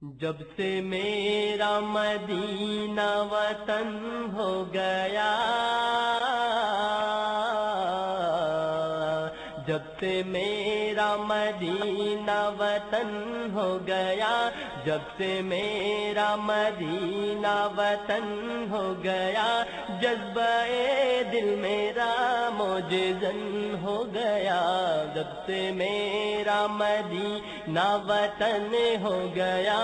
جب سے میرا مدینہ وطن ہو گیا، جب سے میرا مدینہ وطن ہو گیا، جب سے میرا مدینہ وطن ہو گیا، جذبہ دل میرا موجزن ہو گیا، جب سے میرا مدینہ وطن ہو گیا،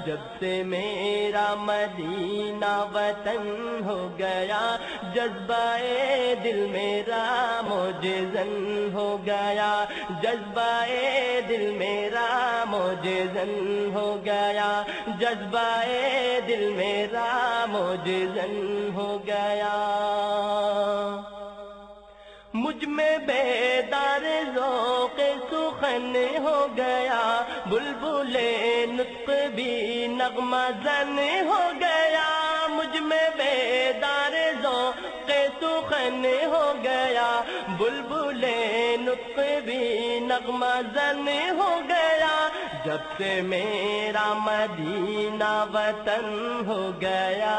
جب سے میرا مدینہ وطن ہو گیا، جذبہ دل میرا موجزن ہو گیا، جذبہ دل میرا موجزن ہو گیا، جذبہ دل میرا موجزن ہو گیا۔ مجھ میں بیدار ذوق سخن ہو گیا، بلبل نطق بھی نغمہ زن ہو گیا، مجھ میں بیدار ذوق سخن ہو گیا، بلبل نطق بھی نغمہ زن ہو گیا، جب سے میرا مدینہ وطن ہو گیا،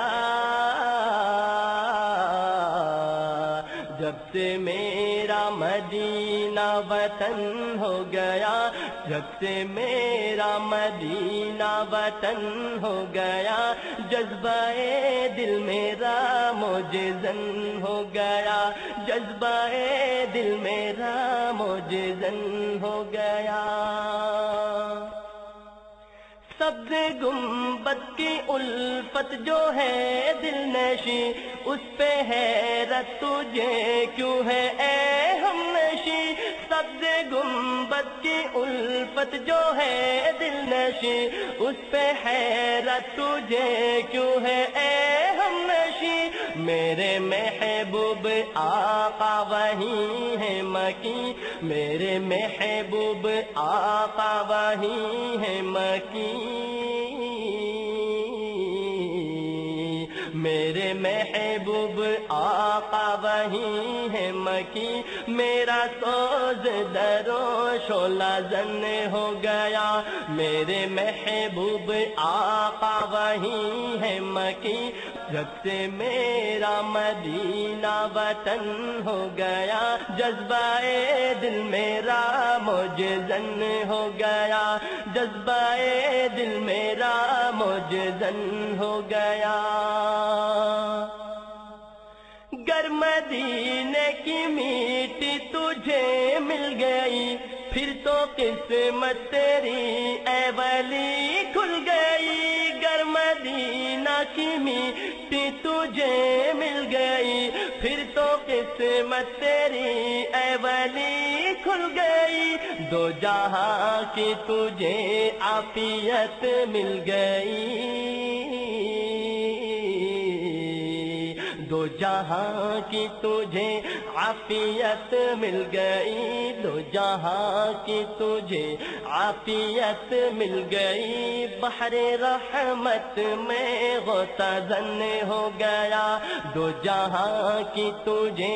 جب سے میرا مدینہ وطن ہو گیا، جب سے میرا مدینہ وطن ہو گیا، جذبہ دل میرا موجزن ہو گیا، جذبہ دل میرا موجزن ہو گیا۔ سبز گنبد کی الفت جو ہے دل نشی، اس پہ حیرت تجھے کیوں ہے اے ہم نشی، سبز گنبد کی الفت جو ہے دل نشی، اس پہ حیرت تجھے کیوں ہے اے ہم نشی، میرے محبوب آقا وہیں ہے مکی، میرے محبوب آقا وہیں ہے مکی، میرے محبوب آقا وہیں ہے مکی، میرا سوز درو شعلہ زن ہو گیا، میرے محبوب آقا وہیں ہے مکی، جب سے میرا مدینہ وطن ہو گیا، جذبہ دل میرا موجزن ہو گیا، جذبہ دل میرا موجزن ہو گیا۔ گر مدینے کی میٹھی تجھے مل گئی، پھر تو قسمت تیری اے ولی کھل گئی، گر مدینہ کی میٹھی تجھے مل گئی، پھر تو قسمت تیری اے ولی کھل گئی، دو جہاں کی تجھے عافیت مل گئی، دو جہاں کی تجھے عافیت مل گئی، دو جہاں کی تجھے عافیت مل گئی، بحر رحمت میں غوطہ زن ہو گیا، دو جہاں کی تجھے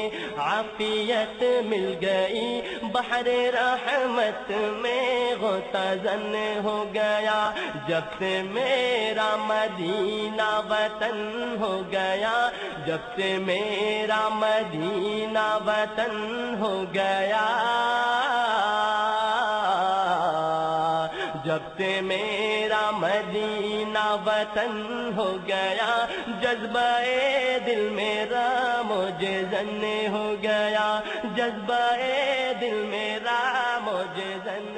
عافیت مل گئی، بحر رحمت میں غوطہ زن ہو گیا، جب سے میرا مدینہ وطن ہو گیا، جب سے میرا مدینہ وطن ہو گیا، جب سے میرا مدینہ وطن ہو گیا، جذبہ دل میرا موجزن ہو گیا، جذبہ دل میرا موجزن